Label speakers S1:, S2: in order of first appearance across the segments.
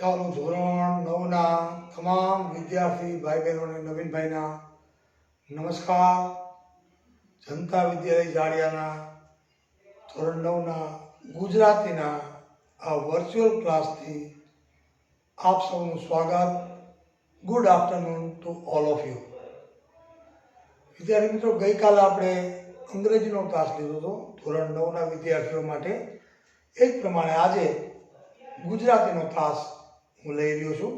S1: ચાલો ધોરણ 9ના તમામ વિદ્યાર્થી ભાઈ બહેનોને નવીનભાઈના નમસ્કાર. જનતા વિદ્યાલય જાડિયાના ધોરણ 9ના ગુજરાતીના આ વર્ચ્યુઅલ ક્લાસથી આપ સૌનું સ્વાગત. Good afternoon to all of you. વિદ્યાર્થી મિત્રો, ગઈકાલે આપણે અંગ્રેજીનો ક્લાસ લીધો હતો ધોરણ 9ના વિદ્યાર્થીઓ માટે. એ જ પ્રમાણે આજે ગુજરાતીનો ક્લાસ હું લઈ રહ્યો છું.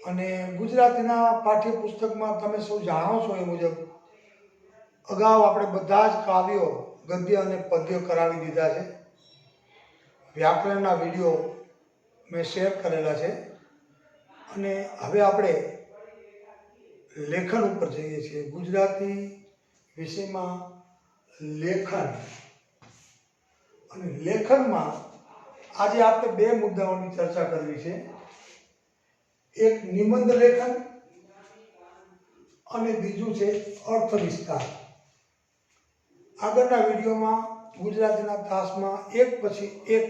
S1: અને ગુજરાતીના પાઠ્યપુસ્તકમાં તમે સૌ જાણો છો એ મુજબ અગાઉ આપણે બધા જ કાવ્યો ગદ્ય અને પદ્ય કરાવી દીધા છે. વ્યાકરણના વિડીયો મેં શેર કરેલા છે. અને હવે આપણે લેખન ઉપર જઈએ છીએ. ગુજરાતી વિષયમાં લેખન અને લેખનમાં આજે આપણે બે મુદ્દાઓની ચર્ચા કરવી છે. એક નિબંધ લેખન અને બીજું છે અર્થ વિસ્તાર. આગળના વિડીયોમાં ગુજરાતીના ક્લાસમાં એક પછી એક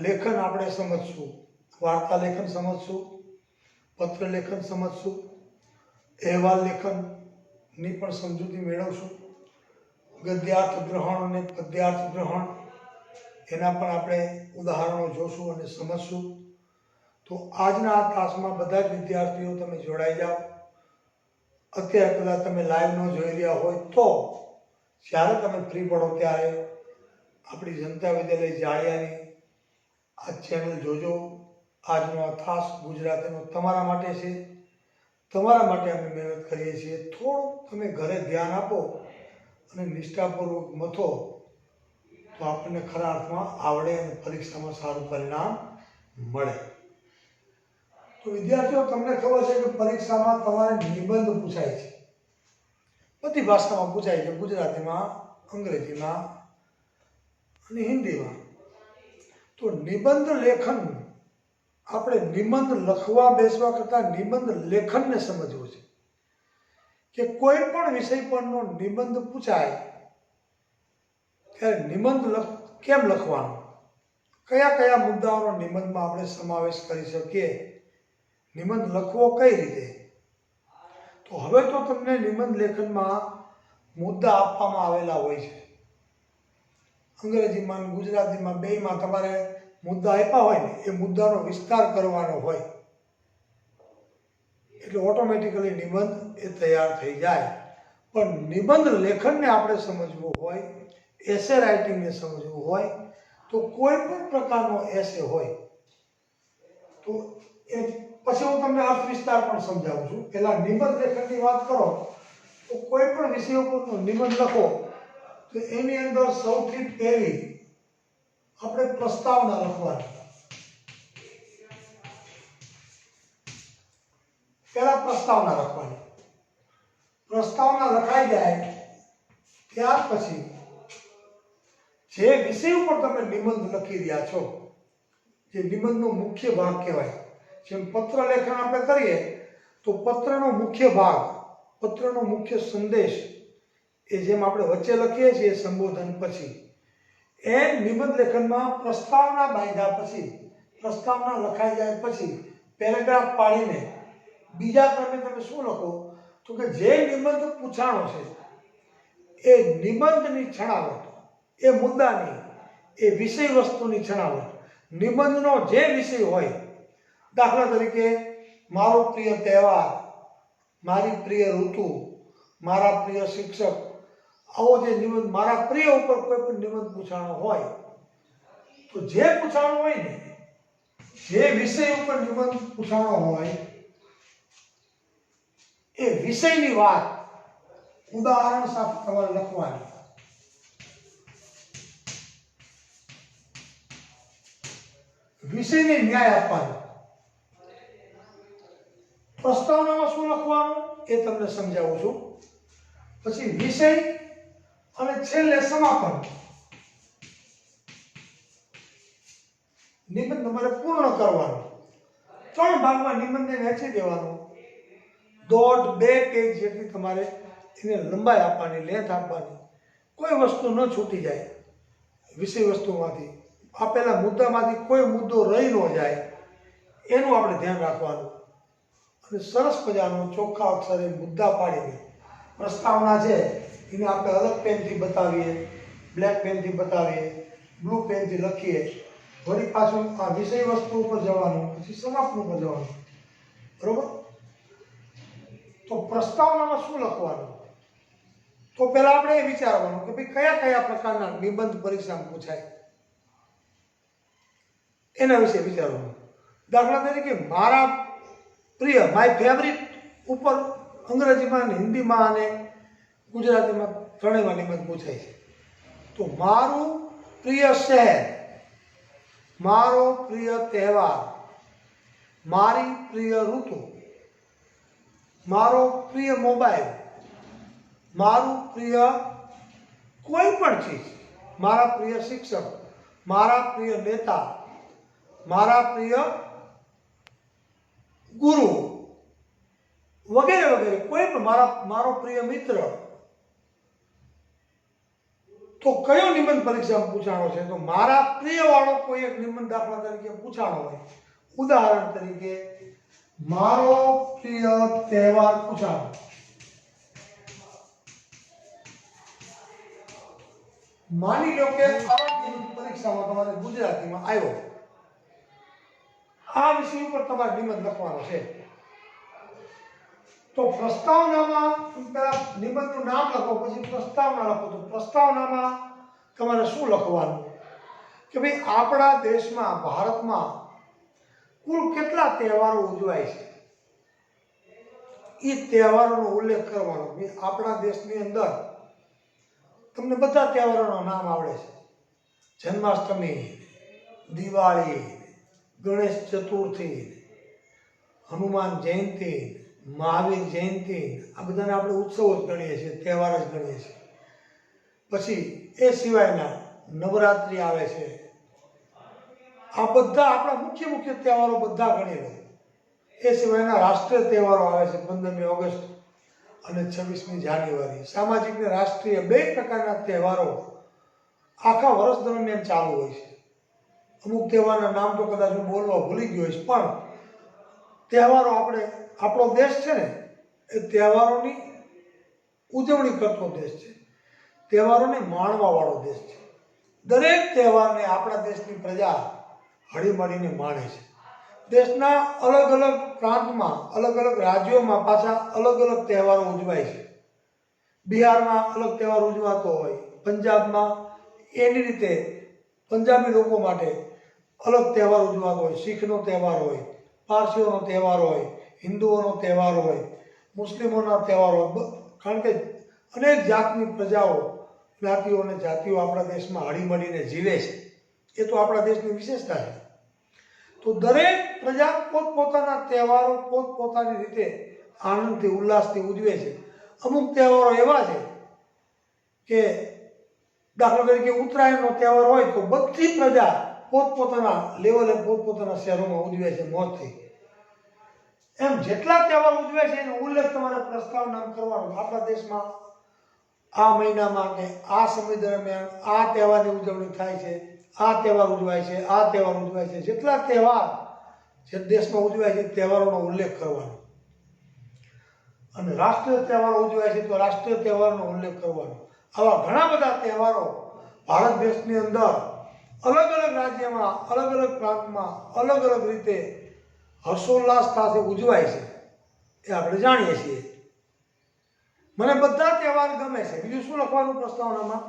S1: લેખન આપણે સમજશું. વાર્તા લેખન સમજશું, પત્ર લેખન સમજશું, અહેવાલ લેખનની પણ સમજૂતી મેળવશું, ગદ્યાર્થ ગ્રહણ અને પદ્યાર્થ ગ્રહણ એના પણ આપણે ઉદાહરણો જોશું અને સમજશું. તો આજના આ ક્લાસમાં બધા જ વિદ્યાર્થીઓ તમે જોડાઈ જાઓ. અત્યારે કદાચ તમે લાઈવ ન જોઈ રહ્યા હોય તો જ્યારે તમે ફ્રી પડો ત્યારે આપણી જનતા વિદ્યાલય જાડિયાની આ ચેનલ જોજો. આજનો આ ક્લાસ ગુજરાતીનો તમારા માટે છે. તમારા માટે અમે મહેનત કરીએ છીએ. થોડુંક તમે ઘરે ધ્યાન આપો અને નિષ્ઠાપૂર્વક મથો તો આપણને ખરા અર્થમાં આવડે અને પરીક્ષામાં સારું પરિણામ મળે. તો વિદ્યાર્થીઓ, તમને ખબર છે કે પરીક્ષામાં તમારે નિબંધ પૂછાય છે. બધી ભાષામાં પૂછાય છે, ગુજરાતીમાં, અંગ્રેજીમાં અને હિન્દીમાં. તો નિબંધ લેખન, આપણે નિબંધ લખવા બેસવા કરતાં નિબંધ લેખનને સમજવું છે કે કોઈ પણ વિષય પરનો નિબંધ પૂછાય ત્યારે નિબંધ કેમ લખવાનો, કયા કયા મુદ્દાઓનો નિબંધમાં આપણે સમાવેશ કરી શકીએ, નિબંધ લખવો કઈ રીતે. તો હવે તો તમને નિબંધ લેખનમાં મુદ્દા આપવામાં આવેલા હોય છે. અંગ્રેજીમાં અને ગુજરાતીમાં બેયમાં તમારે મુદ્દા આપ્યા હોય ને, એ મુદ્દાનો વિસ્તાર કરવાનો હોય એટલે ઓટોમેટિકલી નિબંધ એ તૈયાર થઈ જાય. પણ નિબંધ લેખનને આપણે સમજવું હોય, એસે રાઇટિંગને સમજવું હોય તો કોઈ પણ પ્રકારનો એસે હોય તો એ પછી હું તમને અર્થ વિસ્તાર પણ સમજાવું છું. પહેલા નિબંધ લેખનની વાત કરો તો કોઈ પણ વિષય ઉપરનો નિબંધ લખો તો એની અંદર સૌથી પહેલી આપણે પ્રસ્તાવના લખવાની. પહેલા પ્રસ્તાવના લખવાની. પ્રસ્તાવના લખાઈ જાય ત્યાર પછી જે વિષય ઉપર તમે નિબંધ લખી રહ્યા છો, જે નિબંધનો મુખ્ય ભાગ કહેવાય. જેમ પત્ર લેખન આપણે કરીએ તો પત્રનો મુખ્ય ભાગ, પત્રનો મુખ્ય સંદેશ એ જેમ આપણે વચ્ચે લખીએ છીએ સંબોધન પછી, એ નિબંધ લેખનમાં પ્રસ્તાવના બાંધ્યા પછી, પ્રસ્તાવના લખાઈ જાય પછી પેરેગ્રાફ પાડીને બીજા ક્રમે તમે શું લખો તો કે જે નિબંધ પૂછાણો છે એ નિબંધની છણાવટ, એ મુદ્દાની, એ વિષય વસ્તુની છણાવટ, નિબંધનો જે વિષય હોય, દાખલા તરીકે મારો પ્રિય તહેવાર, મારી પ્રિય ઋતુ, મારા પ્રિય શિક્ષક, આવો જે નિબંધ, મારા પ્રિય ઉપર કોઈ પણ નિબંધ પૂછાણો હોય તો જે પૂછાણો હોય ને, જે વિષય ઉપર નિબંધ પૂછાણો હોય એ વિષયની વાત ઉદાહરણ સાથે તમારે લખવાની. વિષયને ન્યાય આપવાનો. પ્રસ્તાવનામાં શું લખવાનું એ તમને સમજાવું છું. પછી વિષય અને છેલ્લે સમાપન. નિબંધ તમારે પૂર્ણ કરવાનો. 3 ભાગમાં નિબંધને વહેંચી દેવાનો. 1.5-2 પેજ જેટલી તમારે એને લંબાઈ આપવાની, લેન્થ આપવાની. કોઈ વસ્તુ ન છૂટી જાય વિષય વસ્તુમાંથી. આપેલા મુદ્દામાંથી કોઈ મુદ્દો રહી ન જાય એનું આપણે ધ્યાન રાખવાનું અને સરસ મજાનો ચોખ્ખા અક્ષરે મુદ્દા પાડીને પ્રસ્તાવના છે એને આપણે અલગ પેનથી બતાવીએ, બ્લેક પેનથી બતાવીએ, બ્લુ પેનથી લખીએ, વળી પાછું આ વિષય વસ્તુ ઉપર જવાનું, પછી સમાપ્તિ ઉપર જવાનું, બરોબર? તો પ્રસ્તાવનામાં શું લખવાનું? તો પહેલા આપણે એ વિચારવાનું કે ભાઈ કયા કયા પ્રકારના નિબંધ પરીક્ષામાં પૂછાય, એના વિશે વિચારવાનું. દાખલા તરીકે મારા પ્રિય, માય ફેવરિટ ઉપર અંગ્રેજીમાં અને હિન્દીમાં અને ગુજરાતીમાં ત્રણેયમાં નિબંધ પૂછાય છે. તો મારું પ્રિય શહેર, મારો પ્રિય તહેવાર, મારી પ્રિય ઋતુ, મારો પ્રિય મોબાઈલ, મારું પ્રિય કોઈ પણ ચીજ, મારા પ્રિય શિક્ષક, મારા પ્રિય નેતા, મારા પ્રિય ગુરુ વગેરે વગેરે, કોઈ પણ મારો પ્રિય મિત્ર. તો કયો નિબંધ પરીક્ષામાં પૂછાણો છે? તો મારા પ્રિય વાળો કોઈ એક નિબંધ દાખલા તરીકે પૂછાણો હોય. ઉદાહરણ તરીકે મારો પ્રિય તહેવાર પૂછાણો. માની લો કે પરીક્ષામાં તમારે ગુજરાતીમાં આવ્યો, આ વિષય ઉપર તમારે નિબંધ લખવાનો છે. તો પ્રસ્તાવનામાં પહેલા નિબંધનું નામ લખો, પછી પ્રસ્તાવના લખો. તો પ્રસ્તાવનામાં તમારે શું લખવાનું કે ભાઈ આપણા દેશમાં, ભારતમાં કુલ કેટલા તહેવારો ઉજવાય છે, એ તહેવારોનો ઉલ્લેખ કરવાનો. આપણા દેશની અંદર તમને બધા તહેવારોના નામ આવડે છે: જન્માષ્ટમી, દિવાળી, ગણેશ ચતુર્થી, હનુમાન જયંતિ, મહાવીર જયંતિ, આ બધાને આપણે ઉત્સવો જ ગણીએ છીએ, તહેવાર જ ગણીએ છીએ. પછી એ સિવાયના નવરાત્રિ આવે છે. આ બધા આપણા મુખ્ય મુખ્ય તહેવારો બધા ગણી લો. એ સિવાયના રાષ્ટ્રીય તહેવારો આવે છે: 15મી ઓગસ્ટ અને 26મી જાન્યુઆરી. સામાજિક ને રાષ્ટ્રીય બે પ્રકારના તહેવારો આખા વર્ષ દરમિયાન ચાલુ હોય છે. અમુક તહેવારના નામ તો કદાચ હું બોલવા ભૂલી ગયો હોઈશ, પણ તહેવારો આપણો દેશ છે ને એ તહેવારોની ઉજવણી કરતો દેશ છે, તહેવારોને માણવા વાળો દેશ છે. દરેક તહેવારને આપણા દેશની પ્રજા હળીમળીને માણે છે. દેશના અલગ અલગ પ્રાંતમાં, અલગ અલગ રાજ્યોમાં પાછા અલગ અલગ તહેવારો ઉજવાય છે. બિહારમાં અલગ તહેવાર ઉજવાતો હોય, પંજાબમાં એની રીતે પંજાબી લોકો માટે અલગ તહેવાર ઉજવાતો હોય, શીખનો તહેવાર હોય, પારસીઓનો તહેવાર હોય, હિન્દુઓનો તહેવાર હોય, મુસ્લિમોના તહેવાર હોય. કારણ કે અનેક જાતની પ્રજાઓ, જ્ઞાતિઓ અને જાતિઓ આપણા દેશમાં હળીમળીને જીવે છે. એ તો આપણા દેશની વિશેષતા છે. તો દરેક પ્રજા પોતપોતાના તહેવારો પોતપોતાની રીતે આનંદથી, ઉલ્લાસથી ઉજવે છે. અમુક તહેવારો એવા છે કે દાખલા તરીકે ઉત્તરાયણનો તહેવાર હોય તો બધી પ્રજા પોતપોતાના લેવલે પોતપોતાના શહેરોમાં ઉજવે છે મોજથી. એમ જેટલા તહેવાર ઉજવે છે એનો ઉલ્લેખ તમારે પ્રસ્તાવનામાં કરવાનો. આપણા દેશમાં આ મહિનામાં કે આ સમય દરમિયાન આ તહેવારની ઉજવણી થાય છે, આ તહેવાર ઉજવાય છે, આ તહેવાર ઉજવાય છે. જેટલા તહેવાર જે દેશમાં ઉજવાય છે તહેવારોનો ઉલ્લેખ કરવાનો. અને રાષ્ટ્રીય તહેવારો ઉજવાય છે તો રાષ્ટ્રીય તહેવારનો ઉલ્લેખ કરવાનો. આવા ઘણા બધા તહેવારો ભારત દેશની અંદર અલગ અલગ રાજ્યમાં, અલગ અલગ પ્રાંતમાં, અલગ અલગ રીતે હર્ષોલ્લાસ સાથે ઉજવાય છે, એ આપણે જાણીએ છીએ. મને બધા તહેવાર ગમે છે. બીજું શું લખવાનું પ્રસ્તાવનામાં?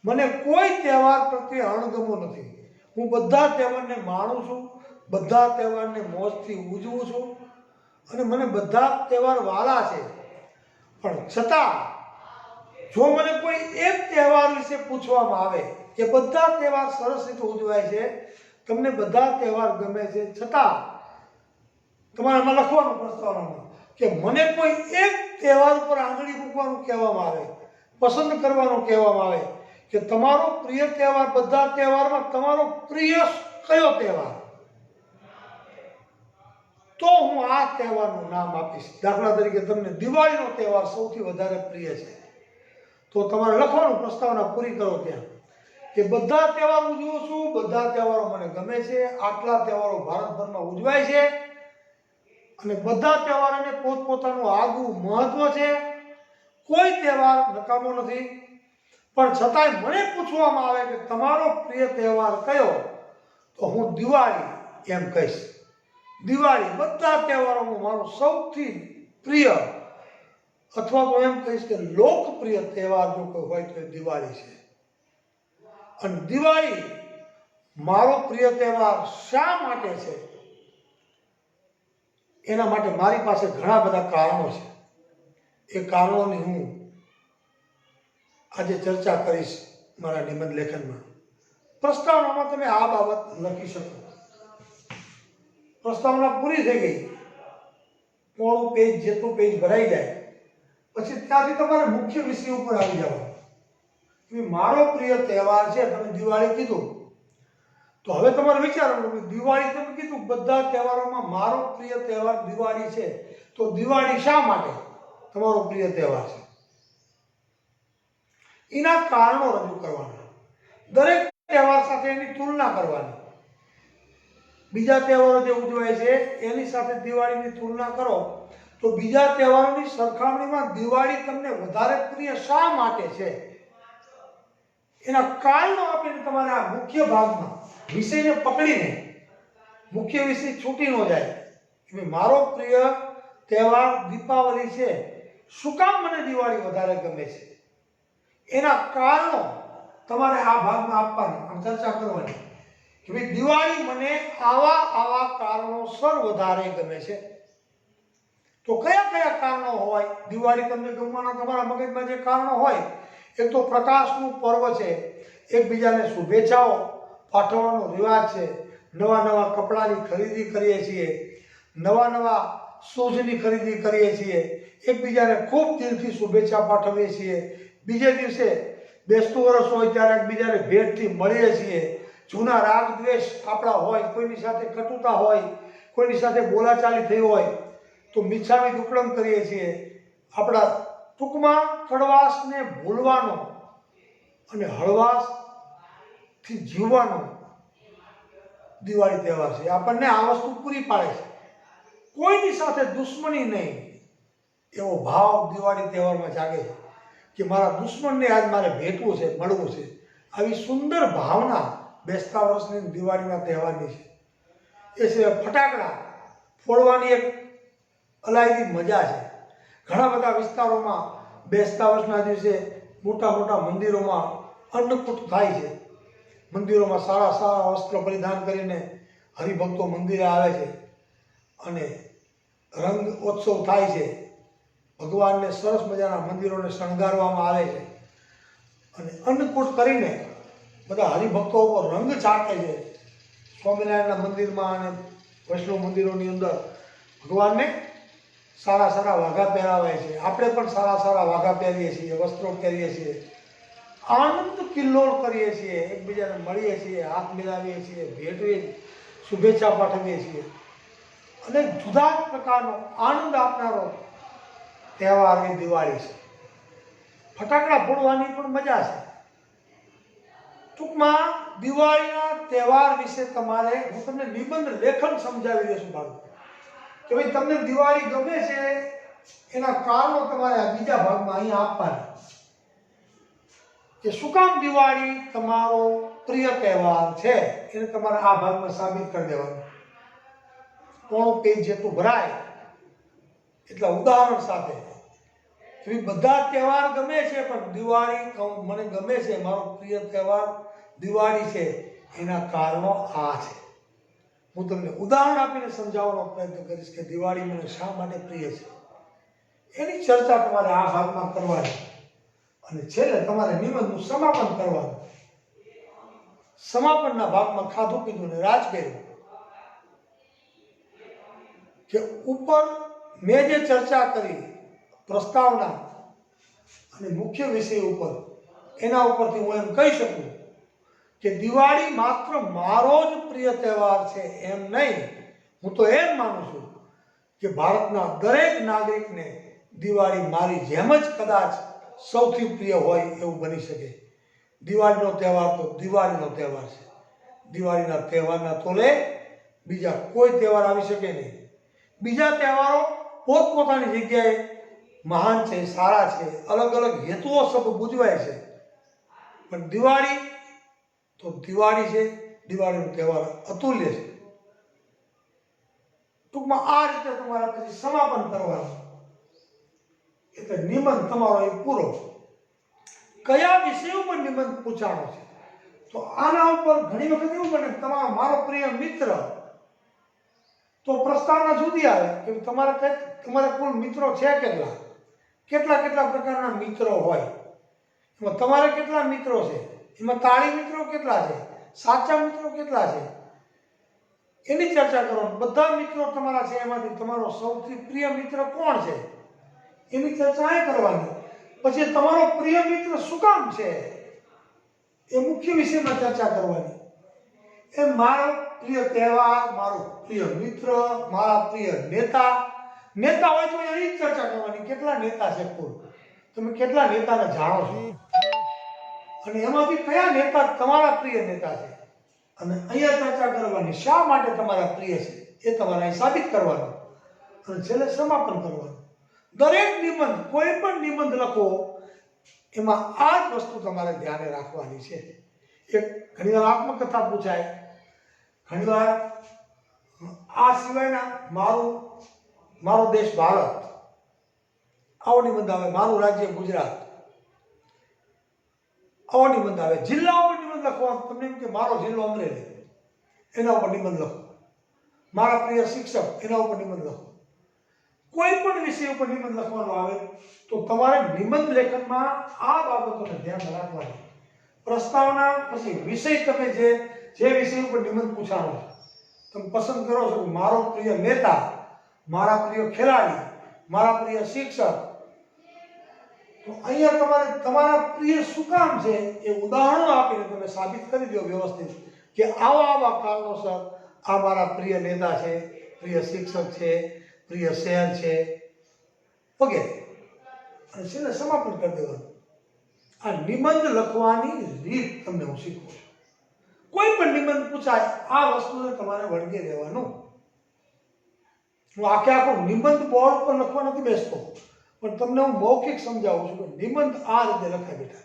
S1: મને કોઈ તહેવાર પ્રત્યે અણગમો નથી. હું બધા તહેવારને માણું છું, બધા તહેવારને મોજથી ઉજવું છું અને મને બધા તહેવાર વાલા છે. પણ છતાં જો મને કોઈ એક તહેવાર વિશે પૂછવામાં આવે કે બધા તહેવાર સરસ રીતે ઉજવાય છે, તમને બધા તહેવાર ગમે છે, છતાં તમારે આમાં લખવાનું પ્રસ્તાવનામાં કે મને કોઈ એક તહેવાર ઉપર આંગળી મૂકવાનું કહેવામાં આવે, પસંદ કરવાનું કહેવામાં આવે કે તમારો પ્રિય તહેવાર, બધા તહેવારમાં તમારો પ્રિય કયો તહેવાર, તો હું આ તહેવારનું નામ આપીશ. દાખલા તરીકે તમને દિવાળીનો તહેવાર સૌથી વધારે પ્રિય છે, તો તમારે લખવાનું પ્રસ્તાવના પૂરી કરો ત્યાં કે બધા તહેવારો ઉજવું છું, બધા તહેવારો મને ગમે છે, આટલા તહેવારો ભારતભરમાં ઉજવાય છે અને બધા તહેવારોને પોતપોતાનું આગવું મહત્વ છે. કોઈ તહેવાર નકામો નથી. પણ છતાંય મને પૂછવામાં આવે કે તમારો પ્રિય તહેવાર કયો, તો હું દિવાળી એમ કહીશ. દિવાળી બધા તહેવારોમાં મારો સૌથી પ્રિય અથવા તો એમ કહીશ કે લોકપ્રિય તહેવાર જો કોઈ હોય તો એ દિવાળી છે. અને દિવાળી મારો પ્રિય તહેવાર શા માટે છે, એના માટે મારી પાસે ઘણા બધા કારણો છે. એ કારણોની હું આજે ચર્ચા કરીશ મારા નિબંધ લેખનમાં. પ્રસ્તાવનામાં તમે આ બાબત લખી શકો. પ્રસ્તાવના પૂરી થઈ ગઈ, પોણું પેજ જેટલું પેજ ભરાઈ જાય પછી ત્યાંથી તમારે મુખ્ય વિષય ઉપર આવી જવાનું. મારો પ્રિય તહેવાર છે, તમે દિવાળી કીધું તો હવે તમારે વિચારવાનું કે દિવાળી તમે કીધું, બધા તહેવારોમાં મારો પ્રિય તહેવાર દિવાળી છે, તો દિવાળી શા માટે તમારો પ્રિય તહેવાર છે? એના કારણો રજૂ કરવાના. દરેક તહેવાર સાથે એની તુલના કરવાની. બીજા તહેવારો જે ઉજવાય છે એની સાથે દિવાળીની તુલના કરો તો બીજા તહેવારોની સરખામણીમાં દિવાળી તમને વધારે પ્રિય શા માટે છે, એના કારણો આપીને તમારે આ મુખ્ય ભાગમાં વિષયને પકડીને, મુખ્ય વિષય છૂટી ન જાય કે મારો પ્રિય તહેવાર દીપાવલી છે, શું કામ મને દિવાળી વધારે ગમે છે, એના કારણો તમારે આ ભાગમાં આપવાના, આમ ચર્ચા કરવાની કે ભાઈ દિવાળી મને આવા કારણોસર વધારે ગમે છે. તો કયા કયા કારણો હોય દિવાળી તમને ગમવાના? તમારા મગજમાં જે કારણો હોય, એક તો પ્રકાશનું પર્વ છે, એકબીજાને શુભેચ્છાઓ પાઠવવાનો રિવાજ છે, નવા નવા કપડાની ખરીદી કરીએ છીએ, નવા શૂઝની ખરીદી કરીએ છીએ, એકબીજાને ખૂબ દિલથી શુભેચ્છા પાઠવીએ છીએ. બીજે દિવસે બેસતું વર્ષ હોય ત્યારે એકબીજાને ભેટથી મળીએ છીએ. જૂના રાગ દ્વેષ આપણા હોય, કોઈની સાથે કટુતા હોય, કોઈની સાથે બોલાચાલી થઈ હોય તો મિચ્છામી દુક્કડમ કરીએ છીએ. આપણા ટૂંકમાં કડવાશને ભૂલવાનો અને હળવાશથી જીવવાનો દિવાળી તહેવાર છે. આપણને આ વસ્તુ પૂરી પાડે છે. કોઈની સાથે દુશ્મની નહીં એવો ભાવ દિવાળી તહેવારમાં જાગે છે કે મારા દુશ્મનને આજ મારે ભેટવું છે, મળવું છે. આવી સુંદર ભાવના બેસતા વર્ષની દિવાળીના તહેવારની છે. એ સિવાય ફટાકડા ફોડવાની એક અલાયદી મજા છે. ઘણા બધા વિસ્તારોમાં બેસતા વર્ષના દિવસે મોટા મોટા મંદિરોમાં અન્નકૂટ થાય છે. મંદિરોમાં સારા વસ્ત્ર પરિધાન કરીને હરિભક્તો મંદિરે આવે છે અને રંગ ઉત્સવ થાય છે. ભગવાનને સરસ મજાના મંદિરોને શણગારવામાં આવે છે અને અન્નકૂટ કરીને બધા હરિભક્તો ઉપર રંગ છાંટે છે. સ્વામિનારાયણના મંદિરમાં અને વૈષ્ણવ મંદિરોની અંદર ભગવાનને સારા વાઘા પહેરાવાય છે. આપણે પણ સારા વાઘા પહેરીએ છીએ, વસ્ત્રો પહેરીએ છીએ, આનંદ કિલ્લોળ કરીએ છીએ, એકબીજાને મળીએ છીએ, હાથ મિલાવીએ છીએ, ભેટવીએ, શુભેચ્છા પાઠવીએ છીએ અને જુદા જ પ્રકારનો આનંદ આપનારો તહેવાર એ દિવાળી છે. ફટાકડા ફોડવાની પણ મજા છે. ટૂંકમાં દિવાળીના તહેવાર વિશે તમારે હું તમને નિબંધ લેખન સમજાવી દઈશું બાળકો કે ભાઈ તમને દિવાળી ગમે છે એના કારણો તમારે આ બીજા ભાગમાં અહીંયા આપવાના કે શું કામ દિવાળી તમારો પ્રિય તહેવાર છે, એને તમારે આ ભાગમાં સાબિત કરી દેવાનું. પોણું પેજ જેટલું ભરાય એટલા ઉદાહરણ સાથે બધા તહેવાર ગમે છે પણ દિવાળી મને ગમે છે, મારો પ્રિય તહેવાર દિવાળી છે, એના કારણો આ છે. હું તમને ઉદાહરણ આપીને સમજાવવાનો પ્રયત્ન કરીશ કે દિવાળી મને શા માટે પ્રિય છે. એની ચર્ચા તમારે આ ભાગમાં કરવાની અને છેલ્લે તમારે નિબંધનું સમાપન કરવાનું. સમાપનના ભાગમાં ખાધું પીધું ને રાજ કર્યું કે ઉપર મેં જે ચર્ચા કરી પ્રસ્તાવના અને મુખ્ય વિષય ઉપર, એના ઉપરથી હું એમ કહી શકું કે દિવાળી માત્ર મારો જ પ્રિય તહેવાર છે એમ નહીં. હું તો એમ માનું છું કે ભારતના દરેક નાગરિકને દિવાળી મારી જેમ જ કદાચ સૌથી પ્રિય હોય એવું બની શકે. દિવાળીનો તહેવાર તો દિવાળીનો તહેવાર છે. દિવાળીના તહેવારના તોલે બીજા કોઈ તહેવાર આવી શકે નહીં. બીજા તહેવારો પોતપોતાની જગ્યાએ મહાન છે, સારા છે, અલગ અલગ હેતુઓ સબ ઉજવાય છે, પણ દિવાળી તો દિવાળી છે. દિવાળીનો તહેવાર અતુલ્ય છે. ટૂંકમાં આ રીતે તમારે પછી સમાપન કરવાનું, એટલે નિબંધ તમારો એ પૂરો. કયા વિષય ઉપર નિબંધ પૂછાણો છે, તો આના ઉપર ઘણી વખત એવું બને તમારો મારો પ્રિય મિત્ર, તો પ્રસ્તાવના જુદી આવે કે તમારા કુલ મિત્રો છે કેટલા, કેટલા પ્રકારના મિત્રો હોય, એમાં તમારે કેટલા મિત્રો છે, એમાં તાળી મિત્રો કેટલા છે, સાચા મિત્રો કેટલા છે, એની ચર્ચા કરવાની. બધા મિત્રો તમારા છે, એમાંથી તમારો સૌથી પ્રિય મિત્ર કોણ છે એની ચર્ચા એ કરવાની. પછી તમારો પ્રિય મિત્ર શું કામ છે એ મુખ્ય વિષયમાં ચર્ચા કરવાની. એ મારો પ્રિય તહેવાર, મારો પ્રિય મિત્ર, મારા પ્રિય નેતા હોય તો એની ચર્ચા કરવાની. કેટલા નેતા છે કુલ, તમે કેટલા નેતાને જાણો છો, અને એમાંથી કયા નેતા તમારા પ્રિય નેતા છે, અને અહીંયા ચર્ચા કરવાની. શા માટે તમારા પ્રિય છે એ તમારે અહીં સાબિત કરવાનું, અને છેલ્લે સમાપન કરવાનું. દરેક નિબંધ, કોઈ પણ નિબંધ લખો એમાં આ જ વસ્તુ તમારે ધ્યાને રાખવાની છે. એક ઘણીવાર આત્મકથા પૂછાય, ઘણીવાર આ સિવાયના મારો દેશ ભારત આવો નિબંધ આવે, મારું રાજ્ય ગુજરાત આવો નિબંધ આવે. જિલ્લા ઉપર નિબંધ લખવાનો, તમને એમ કે મારો જિલ્લો અમરેલી, એના ઉપર નિબંધ લખો. મારા પ્રિય શિક્ષક, એના ઉપર નિબંધ લખો. કોઈ પણ વિષય ઉપર નિબંધ લખવાનો આવે તો તમારે નિબંધ લેખનમાં આ બાબતોને ધ્યાન રાખવાની. પ્રસ્તાવના પછી વિષય, તમે જે વિષય ઉપર નિબંધ પૂછાણો તમે પસંદ કરો છો, મારો પ્રિય નેતા, મારા પ્રિય ખેલાડી, મારા પ્રિય શિક્ષક, તો અહીંયા તમારે તમારા પ્રિય શું કામ છે એ ઉદાહરણો આપીને તમે સાબિત કરી દો વ્યવસ્થિત કે આવા કારણોસર આ મારા પ્રિય નેતા છે, પ્રિય શિક્ષક છે, પ્રિય શહેર છે વગેરે, અને છેલ્લે સમાપન કરી દેવાનું. આ નિબંધ લખવાની રીત તમને હું શીખવું છું. કોઈ પણ નિબંધ પૂછાય આ વસ્તુને તમારે વળગી રહેવાનું. હું આખો નિબંધ બોર્ડ પર લખવા નથી બેસતો, પણ તમને હું મૌખિક સમજાવું છું કે નિબંધ આ રીતે લખાય બેટા,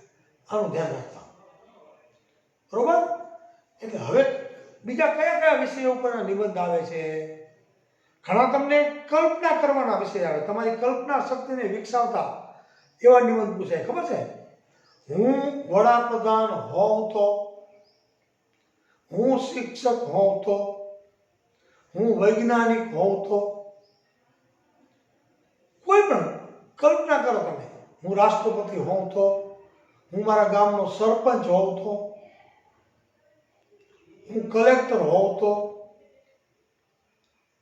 S1: આનું ધ્યાન રાખવા. બરોબર? એટલે હવે બીજા કયા વિષયો ઉપર નિબંધ આવે છે? ઘણા તમને કલ્પના કરવાના વિષય આવે, તમારી કલ્પના શક્તિને વિકસાવતા એવા નિબંધ પૂછાય. ખબર છે, હું વડાપ્રધાન હોઉં તો, હું શિક્ષક હોઉં તો, હું વૈજ્ઞાનિક હોઉં તો, કોઈ પણ કલ્પના કરો તમે. હું રાષ્ટ્રપતિ હોઉં તો, હું મારા ગામનો સરપંચ હોઉં તો, હું કલેક્ટર હોઉં તો,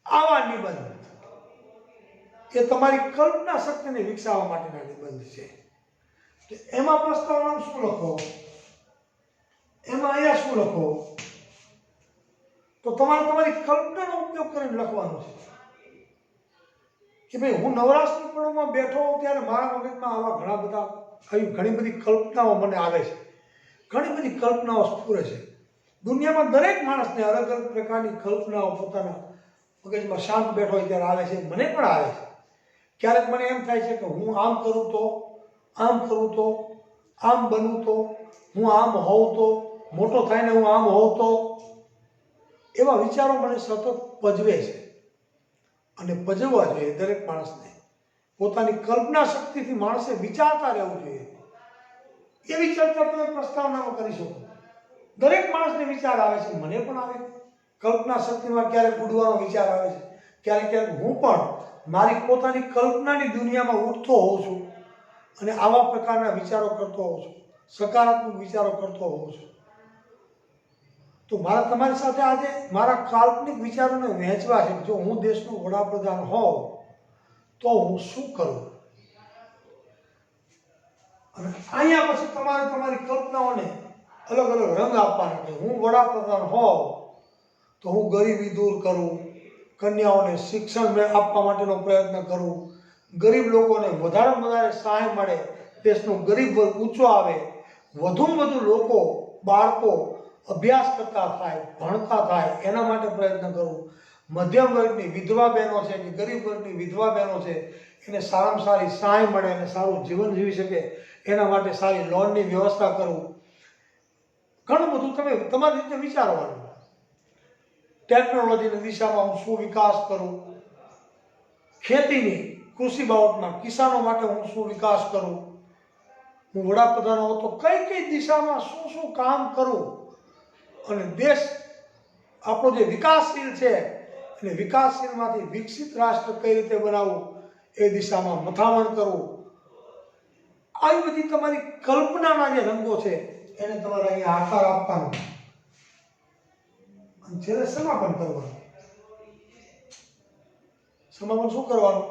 S1: આવા નિબંધ એ તમારી કલ્પના શક્તિને વિકસાવવા માટેના નિબંધ છે. એમાં પ્રસ્તાવનામાં શું લખો, એમાં અહીંયા શું લખો, તો તમારે તમારી કલ્પનાનો ઉપયોગ કરીને લખવાનું છે કે ભાઈ હું નવરાશની પળોમાં બેઠો હોઉં ત્યારે મારા મગજમાં આવા ઘણી બધી કલ્પનાઓ મને આવે છે, ઘણી બધી કલ્પનાઓ સ્ફુરે છે. દુનિયામાં દરેક માણસને અલગ અલગ પ્રકારની કલ્પનાઓ પોતાના મગજમાં શાંત બેઠો હોય ત્યારે આવે છે. મને પણ આવે છે. ક્યારેક મને એમ થાય છે કે હું આમ કરું તો, આમ કરું તો, આમ બનું તો, હું આમ હોઉં તો, મોટો થઈને હું આમ હોઉં તો, એવા વિચારો મને સતત પજવે છે. અને પજવવા જોઈએ દરેક માણસને. પોતાની કલ્પના શક્તિથી માણસે વિચારતા રહેવું જોઈએ. એવી ચર્ચા તમે પ્રસ્તાવનામાં કરી શકો. દરેક માણસને વિચાર આવે છે, મને પણ આવે. કલ્પના શક્તિમાં ક્યારેક ઉડવાનો વિચાર આવે છે, ક્યારેક હું પણ મારી પોતાની કલ્પનાની દુનિયામાં ઉડતો હોઉં છું અને આવા પ્રકારના વિચારો કરતો હોઉં છું, સકારાત્મક વિચારો કરતો હોઉં છું. તો મારા તમારી સાથે આજે મારા કાલ્પનિક વિચારોને વહેંચવા છે. જો હું દેશનો વડાપ્રધાન હોઉં તો હું શું કરું, અને અહીંયા પછી તમારે તમારી કલ્પનાઓને અલગ અલગ રંગ આપવાના છે. હું વડાપ્રધાન હોઉં તો હું ગરીબી દૂર કરું, કન્યાઓને શિક્ષણ આપવા માટેનો પ્રયત્ન કરું, ગરીબ લોકોને વધારે સહાય મળે, દેશનો ગરીબ વર્ગ ઊંચો આવે, વધુમાં વધુ લોકો, બાળકો અભ્યાસ કરતા થાય, ભણતા થાય એના માટે પ્રયત્ન કરવું. મધ્યમ વર્ગની વિધવા બહેનો છે કે ગરીબ વર્ગની વિધવા બહેનો છે એને સારામાં સારી સહાય મળે અને સારું જીવન જીવી શકે એના માટે સારી લોનની વ્યવસ્થા કરવું. ઘણું બધું તમે તમારી રીતે વિચારવાનું. ટેકનોલોજીની દિશામાં હું શું વિકાસ કરું, ખેતીની કૃષિ બાબતમાં કિસાનો માટે હું શું વિકાસ કરું, હું વડાપ્રધાન હોઉં તો કઈ કઈ દિશામાં શું શું કામ કરું અને દેશ આપણો જે વિકાસશીલ છે અને વિકાસશીલમાંથી વિકસિત રાષ્ટ્ર કઈ રીતે બનાવવું એ દિશામાં મથામણ કરવું. આવી બધી તમારી કલ્પનાના જે રંગો છે એને તમારે અહીંયા આકાર આપવાનો અને છેલ્લે સમાપન કરવાનું. સમાપન શું કરવાનું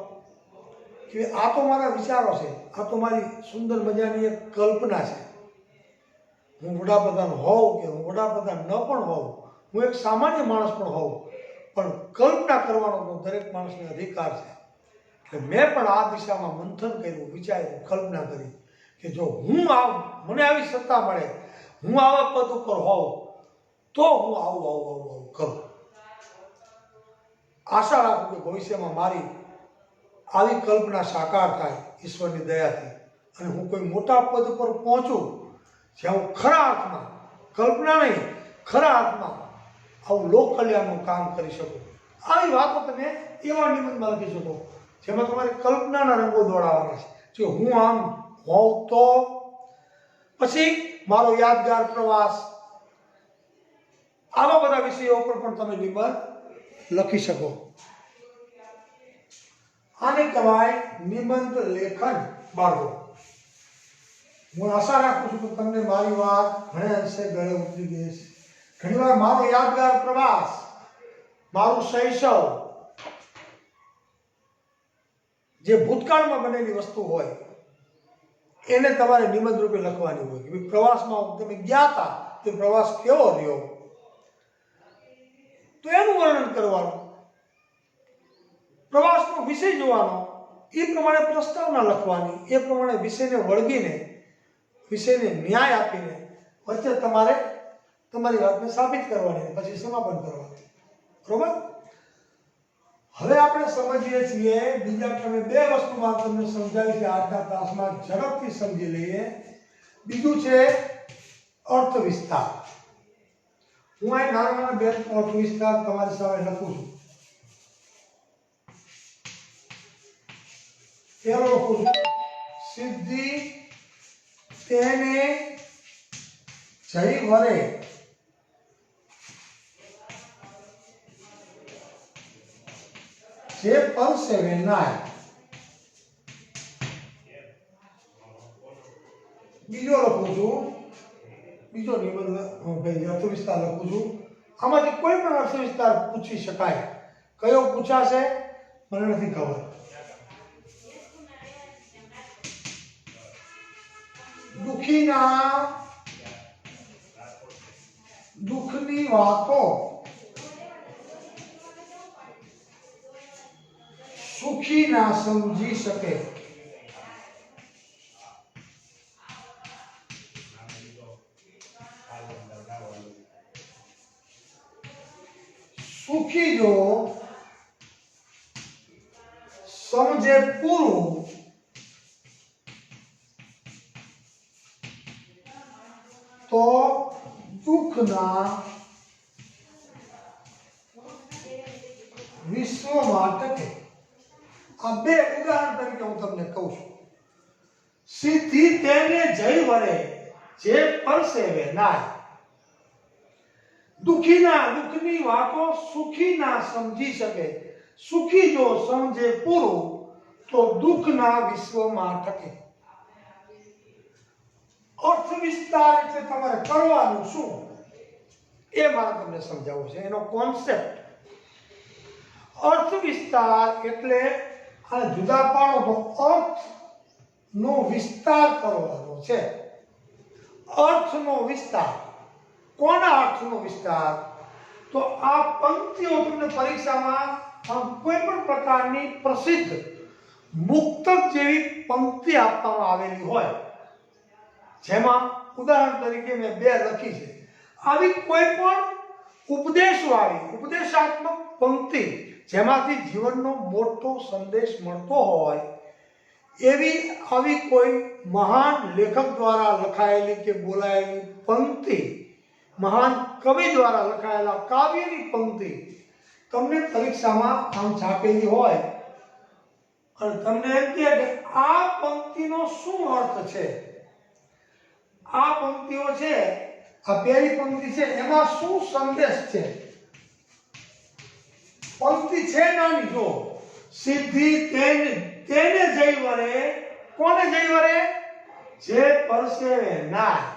S1: કે આ તો મારા વિચારો છે, આ તો મારી સુંદર મજાની એક કલ્પના છે. હું વડાપ્રધાન હોઉં કે હું વડાપ્રધાન ન પણ હોઉં, હું એક સામાન્ય માણસ પણ હોઉં, પણ કલ્પના કરવાનો તો દરેક માણસને અધિકાર છે. એટલે મેં પણ આ દિશામાં મંથન કર્યું, વિચાર્યું, કલ્પના કરી કે જો હું મને આવી સત્તા મળે, હું આવા પદ ઉપર હોઉં તો હું આવું કરું. આશા રાખું કે ભવિષ્યમાં મારી આવી કલ્પના સાકાર થાય ઈશ્વરની દયાથી અને હું કોઈ મોટા પદ પર પહોંચું જ્યાં હું ખરા અર્થમાં, કલ્પના નહીં, ખરા અર્થમાં આવું લોક કલ્યાણનું કામ કરી શકું. આવી વાતો તમે એવા નિબંધમાં લખી શકો જેમાં તમારે કલ્પનાના રંગો દોડાવવાના છે. જો હું આમ હોઉં તો, પછી મારો યાદગાર પ્રવાસ, આવા બધા વિષયો ઉપર પણ તમે નિબંધ લખી શકો. આને કહેવાય નિબંધ લેખન. બાળકો, હું આશા રાખું છું કે તમને મારી વાત ઘણે અંશે ગળે ઉતરી ગઈ છે. ઘણીવાર મારો યાદગાર પ્રવાસ, મારું શૈશવ, જે ભૂતકાળમાં બનેલી વસ્તુ હોય એને તમારે નિબંધ રૂપે લખવાની હોય કે પ્રવાસમાં તમે ગયા હતા તે પ્રવાસ કેવો રહ્યો, તો એનું વર્ણન કરવાનું, પ્રવાસનો વિષય જોવાનો, એ પ્રમાણે પ્રસ્તાવના લખવાની, એ પ્રમાણે વિષયને વળગીને, વિષયને ન્યાય આપીને વચ્ચે તમારે તમારી વાતને સાબિત કરવાની, પછી સમાપન કરવાનું. બરોબર? હવે આપણે સમજીએ છીએ બીજા તમે બે વસ્તુમાં તમને સમજાવી છે આજના ક્લાસમાં, ઝડપથી સમજી લઈએ. બીજું છે અર્થ વિસ્તાર. હું આ નાના બે અર્થ વિસ્તાર તમારી સામે લખું છું. પહેલો લખું છું, સિદ્ધિ તેને જય વરે જે પરસેવે નાય. બીજો લખું છું, બીજો નિબંધ અર્થ વિસ્તાર લખું છું. આમાંથી કોઈ પણ અર્થ વિસ્તાર પૂછી શકાય. કયો પૂછાશે મને નથી ખબર. દુઃખની વાતો સુખી ના સમજી શકે. સુખી જો સમજે પૂરું તો દુઃખના વિશ્વમાં ટકે. આ બે ઉદાહરણ તરીકે હું તમને કહું છું. સિદ્ધિ તેને જય વરે જે પરસેવે નાય. દુઃખની વાતો સુખી ના સમજી શકે. સુખી જો સમજે પૂરું તો દુઃખના વિશ્વમાં ટકે. અર્થ વિસ્તાર એટલે તમારે કરવાનું શું એ મારે તમને સમજાવવું છે, એનો કોન્સેપ્ટ. અર્થ વિસ્તાર એટલે આ જુદા પાડો તો અર્થ નો વિસ્તાર કરવાનો છે. અર્થનો વિસ્તાર. કોના અર્થનો વિસ્તાર? તો આ પંક્તિઓ તમને પરીક્ષામાં કોઈ પણ પ્રકારની પ્રસિદ્ધ મુક્તક જેવી પંક્તિ આપવામાં આવેલી હોય જેમાં ઉદાહરણ તરીકે મેં 2 લખી છે. આવી કોઈ પણ ઉપદેશાત્મક પંક્તિ જેમાંથી જીવનનો મોટો સંદેશ મળતો હોય એવી આવી કોઈ મહાન લેખક દ્વારા લખાયેલી કે બોલાયેલી પંક્તિ, મહાન કવિ દ્વારા લખાયેલા કાવ્યની પંક્તિ તમને પરીક્ષામાં આમ છાપેલી હોય અને તમને એમ કહે કે આ પંક્તિનો શું અર્થ છે, આ પંક્તિઓ છે, આ પહેલી પંક્તિ છે એમાં શું સંદેશ છે. પંક્તિ છે નાની, જો સિદ્ધિ તેને જઈ વરે, કોને જઈ વરે? જે પરસેવે નાય.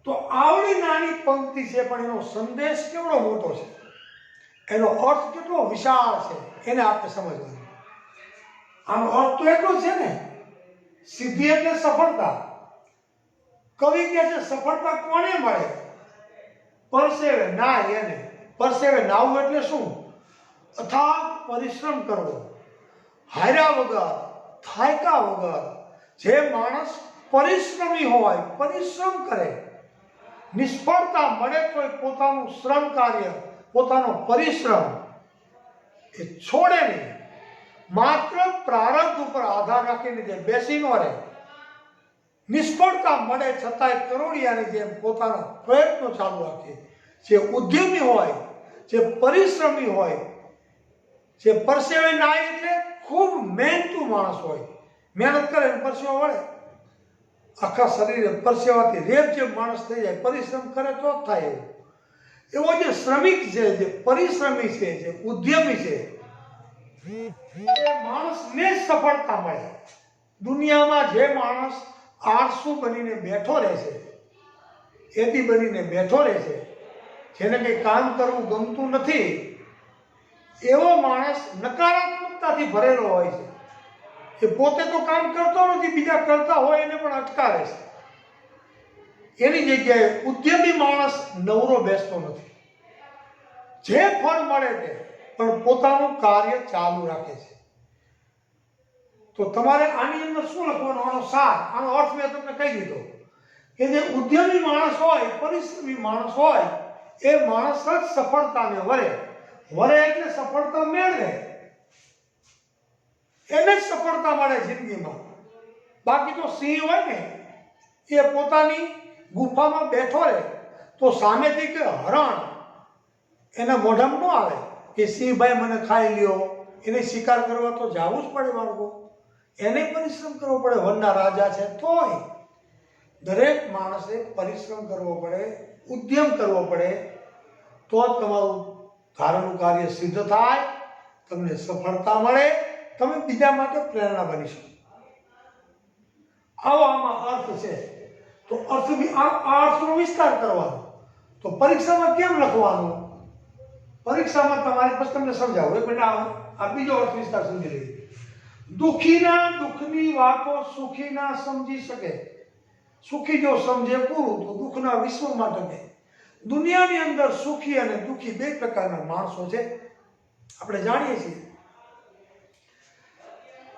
S1: તો આવડી નાની પંક્તિ છે પણ એનો સંદેશ કેવડો મોટો છે, એનો અર્થ કેટલો વિશાળ છે, એને આપણે સમજવાનું. આનો અર્થ તો એટલો છે ને, સિદ્ધિ એટલે સફળતા. કવિ કહે છે સફળતા કોને મળે? પરસેવે નાય એને. પરસેવે નાવું એટલે શું? અથાગ પરિશ્રમ કરવો, હાર્યા વગર, થાયકા વગર. જે માણસ પરિશ્રમી હોય, પરિશ્રમ કરે, નિષ્ફળતા મળે તો પોતાનું શ્રમ કાર્ય, પોતાનો પરિશ્રમ એ છોડે નહીં. માત્ર પ્રારબ્ધ ઉપર આધાર રાખીને જે બેસી ન રહે, નિષ્ફળતા મળે છતાંય કરોડિયાની જેમ પોતાના પ્રયત્નો ચાલુ રાખે. જે ઉદ્યમી હોય, જે પરિશ્રમી હોય, જે પરસેવે નાય એટલે ખૂબ મહેનતુ માણસ હોય, મહેનત કરે ને પરસેવો વળે, આખા શરીરે પરસેવાથી રેપ જે માણસ થઈ જાય, પરિશ્રમ કરે તો જ થાય. એવો જે શ્રમિક છે, જે પરિશ્રમી છે, જે ઉદ્યમી છે, એ માણસને જ સફળતા મળે. દુનિયામાં જે માણસ આળસુ બનીને બેઠો રહે છે, એથી બનીને બેઠો રહે છે, જેને કંઈ કામ કરવું ગમતું નથી, એવો માણસ નકારાત્મકતાથી ભરેલો હોય છે. એ પોતે તો કામ કરતો નથી, બીજા કરતા હોય એને પણ અટકાવે છે. એની જગ્યાએ ઉદ્યમી માણસ નવરો બેસતો નથી, જે ફળ મળે તે પણ પોતાનું કાર્ય ચાલુ રાખે છે. તો તમારે આની અંદર શું લખવાનો? આનો સાર, આનો અર્થ મેં તમને કહી દીધો કે જે ઉદ્યમી માણસ હોય, પરિશ્રમી માણસ હોય, એ માણસ જ સફળતાને વરે. વરે એટલે સફળતા મેળવે, એને જ સફળતા મળે જિંદગીમાં. બાકી તો સિંહ હોય ને, એ પોતાની ગુફામાં બેઠો રહે તો સામેથી કે હરણ એના મોઢામાં ન આવે કે સિંહભાઈ મને ખાઈ લ્યો. એને શિકાર કરવા તો જવું જ પડે બાળકો, એને પરિશ્રમ કરવો પડે. વનના રાજા છે તોય દરેક માણસે પરિશ્રમ કરવો પડે, ઉદ્યમ કરવો પડે, તો જ તમારું ધારેલું કાર્ય સિદ્ધ થાય, તમને સફળતા મળે, તમે બીજા માટે પ્રેરણા બની શકો. આવો આમાં અર્થ છે. તો અર્થનો વિસ્તાર કરવાનો. તો પરીક્ષામાં કેમ લખવાનું? પરીક્ષામાં તમારે પછી તમને સમજાવું. એક મિનિટ, આ બીજો અર્થ વિસ્તાર સમજી લઈએ. દુઃખીના દુઃખની વાતો સુખી ના સમજી શકે. સુખી જો સમજે પૂરું તો દુઃખના વિશ્વમાં ટકે. દુનિયાની અંદર સુખી અને દુઃખી 2 પ્રકારના માણસો છે, આપણે જાણીએ છીએ.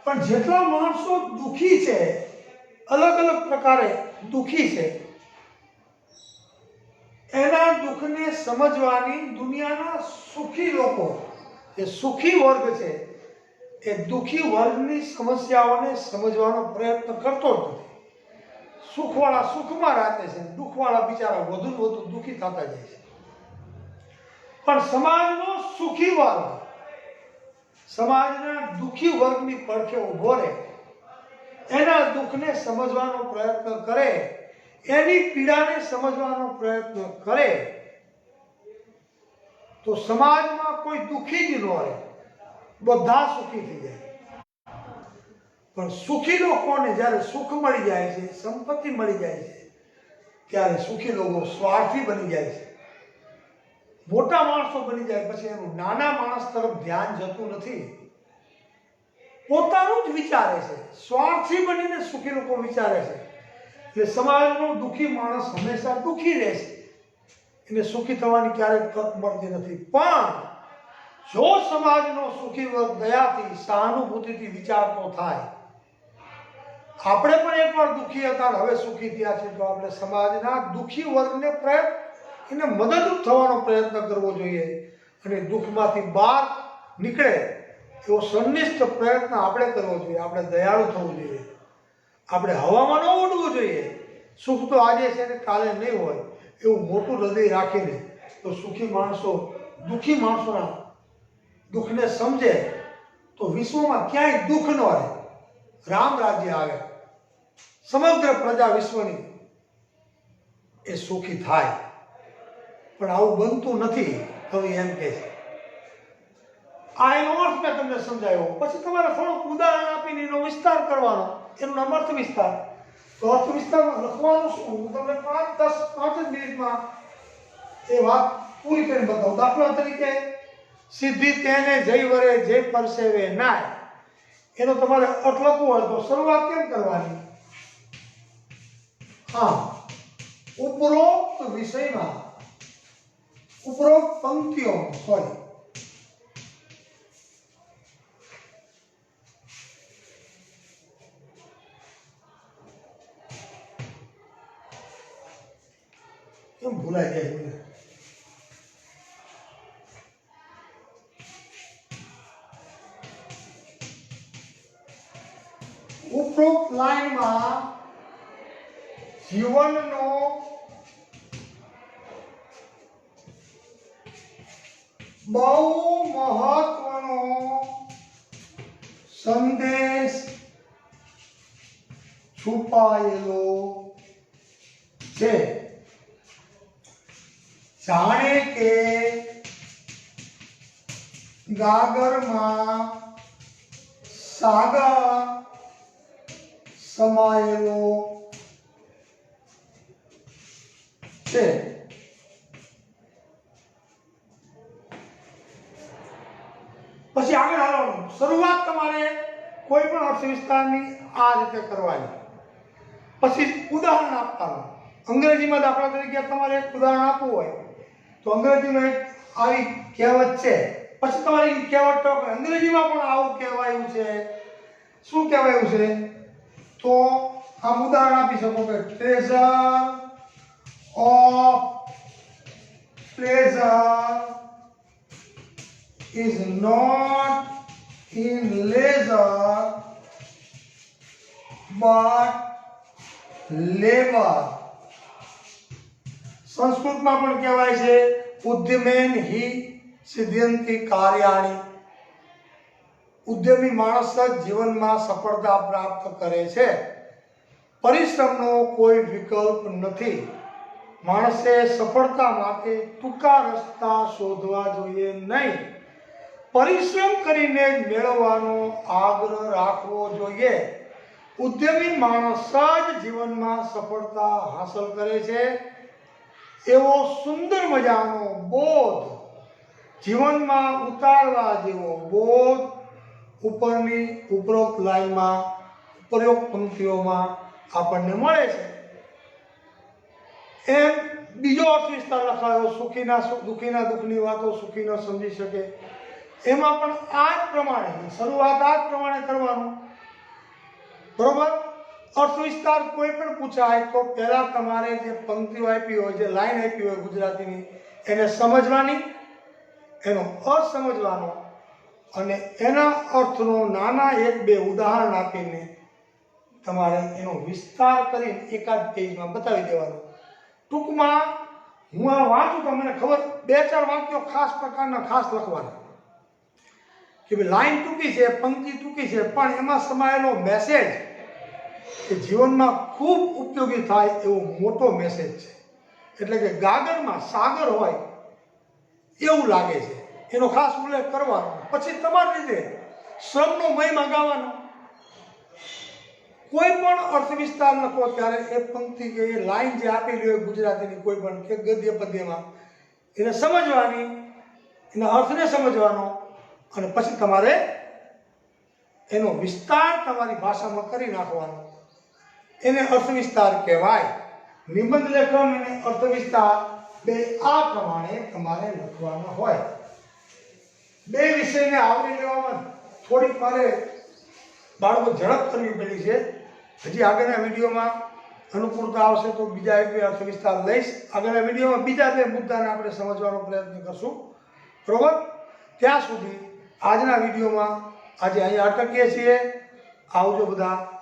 S1: પણ જેટલા માણસો દુઃખી છે, અલગ અલગ પ્રકારે દુઃખી છે, એના દુઃખને સમજવાની દુનિયાના સુખી લોકો, જે સુખી વર્ગ છે, એ દુઃખી વર્ગની સમસ્યાઓને સમજવાનો પ્રયત્ન કરતો જ નથી. સુખવાળા સુખમાં રાખે છે, દુઃખવાળા બિચારા વધુ ને વધુ દુઃખી થતા જાય છે. પણ સમાજનો સુખી વર્ગ સમાજના દુઃખી વર્ગની પડખે ઊભો રહે, એના દુઃખને સમજવાનો પ્રયત્ન કરે, એની પીડાને સમજવાનો પ્રયત્ન કરે, તો સમાજમાં કોઈ દુઃખી જ ન રહે, બધા સુખી થઈ જાય. પણ સુખી લોકોને જ્યારે સુખ મળી જાય છે, સંપત્તિ મળી જાય છે, ત્યારે સુખી લોકો સ્વાર્થી બની જાય છે, મોટા માણસો બની જાય. પછી એનું નાના માણસ તરફ ધ્યાન જતું નથી, પોતાનું જ વિચારે છે. સ્વાર્થી બનીને સુખી લોકો વિચારે છે. એટલે સમાજનો દુઃખી માણસ હંમેશા દુઃખી રહે છે, એને સુખી થવાની ક્યારેય તક મળતી નથી. પણ જો સમાજનો સુખી વર્ગ દયાથી, સહાનુભૂતિથી વિચારતો થાય આપણે પણ એકવાર દુઃખી હતા, હવે સુખી થયા છે, તો આપણે સમાજના દુઃખી વર્ગને એને મદદરૂપ થવાનો પ્રયત્ન કરવો જોઈએ અને દુઃખમાંથી બહાર નીકળે એવો સંનિષ્ઠ પ્રયત્ન આપણે કરવો જોઈએ. આપણે દયાળુ થવું જોઈએ, આપણે હવામાં ન ઉડવું જોઈએ. સુખ તો આજે છે ને કાલે નહીં હોય એવું મોટું હૃદય રાખીને તો સુખી માણસો દુઃખી માણસોના દુઃખને સમજે તો વિશ્વમાં ક્યાંય દુઃખ ન રહે, રામ રાજ્ય આવે, સમગ્ર પ્રજા વિશ્વની એ સુખી થાય. પણ આવું બનતું નથી, કવિ એમ કહે છે. આ એનો અર્થ મેં તમને સમજાવ્યો. પછી તમારે થોડુંક ઉદાહરણ આપીને એનો વિસ્તાર કરવાનો, એનું નામ અર્થ વિસ્તાર. તો અર્થ વિસ્તારમાં લખવાનું શું, હું તમને 5 જ મિનિટમાં એ વાત પૂરી કરીને બતાવું. દાખલા તરીકે સિદ્ધિ તેને જય વરે જય પરસેવે નાય, એનો તમારે અર્થ લખવો હોય તો શરૂઆત કેમ કરવાની? હા, ઉપરોક્ત વિષયમાં, ઉપરોક્ત પંક્તિઓમાં, સોરી, કેમ ભૂલાઈ જાય મને? ઉપરોક્ત લાઈનમાં જીવનનો બહુ મહત્વનો સંદેશ છુપાયેલો છે. જાણે કે ગાગરમાં સાગર સમાયેલો છે. પછી આગળ હાલવાનું. શરૂઆત તમારે કોઈ પણ અર્થ વિસ્તારની આ રીતે કરવાની, પછી ઉદાહરણ આપવાનું. અંગ્રેજીમાં દાખલા તરીકે તમારે એક ઉદાહરણ આપવું હોય તો અંગ્રેજીમાં એક આવી કહેવત છે, પછી તમારે એ કહેવત તો અંગ્રેજીમાં પણ આવું કહેવાયું છે. શું કહેવાયું છે? તો આમ ઉદાહરણ આપી શકો કે treasure of pleasure is not in leisure but labor. સંસ્કૃતમાં પણ કહેવાય છે ઉદ્યમેન હિ સિદ્ધયંતિ કાર્યાણિ. ઉદ્યમી માણસ જ જીવનમાં સફળતા પ્રાપ્ત કરે છે. પરિશ્રમનો કોઈ વિકલ્પ નથી. માણસે સફળતા માટે ટૂંકા રસ્તા શોધવા જોઈએ નહીં, પરિશ્રમ કરીને મેળવવાનો આગ્રહ રાખવો જોઈએ. ઉદ્યમી માણસ જ જીવનમાં સફળતા હાંસલ કરે છે એવો સુંદર મજાનો બોધ, જીવનમાં ઉતારવા જેવો બોધ ઉપરની ઉપરોક્ત લાઈનમાં, ઉપરોક્ત પંક્તિઓમાં આપણને મળે છે. એમ બીજો અર્થ વિસ્તાર લખાયો, સુખીના દુઃખીના દુઃખની વાતો સુખી ન સમજી શકે. એમાં પણ આ જ પ્રમાણે શરૂઆત આ જ પ્રમાણે કરવાનું, બરોબર? અર્થ વિસ્તાર કોઈ પણ પૂછાય તો પહેલા તમારે જે પંક્તિઓ આપી હોય, જે લાઈન આપી હોય ગુજરાતીની, એને સમજવાની, એનો અર્થ સમજવાનો અને એના અર્થનો નાના 1-2 ઉદાહરણ આપીને તમારે એનો વિસ્તાર કરીને એકાદ પેજમાં બતાવી દેવાનો. ટૂંકમાં હું આ વાંચું તો મને ખબર 2-4 વાક્યો ખાસ પ્રકારના ખાસ લખવાના કે ભાઈ લાઈન ટૂંકી છે, પંક્તિ ટૂંકી છે, પણ એમાં સમાયેલો મેસેજ એ જીવનમાં ખૂબ ઉપયોગી થાય એવો મોટો મેસેજ છે. એટલે કે ગાગરમાં સાગર હોય એવું લાગે છે, એનો ખાસ ઉલ્લેખ કરવાનો. પછી તમારી રીતે શ્રમનો મહિમા ગાવાનો. કોઈ પણ અર્થ વિસ્તાર લખો ત્યારે એ પંક્તિ કે એ લાઈન જે આપેલી હોય ગુજરાતીની કોઈ પણ કે ગદ્ય પદ્યમાં, એને સમજવાની, એના અર્થને સમજવાનો અને પછી તમારે એનો વિસ્તાર તમારી ભાષામાં કરી નાખવાનો. એને અર્થ વિસ્તાર કહેવાય. નિબંધ લેખન અને અર્થ વિસ્તાર બે આ પ્રમાણે તમારે લખવાના હોય. 2 વિષયને આવરી લેવામાં થોડીક મારે બાળકો ઝડપ કરવી પડી છે. હજી આગળના વિડીયોમાં અનુકૂળતા આવશે તો બીજા એક બે અર્થ વિસ્તાર લઈશ. આગળના વિડીયોમાં બીજા બે મુદ્દાને આપણે સમજવાનો પ્રયત્ન કરશું. બરોબર? ત્યાં સુધી આજના વિડીયોમાં આજે અહીંયા અટકીએ છીએ. આવજો બધા.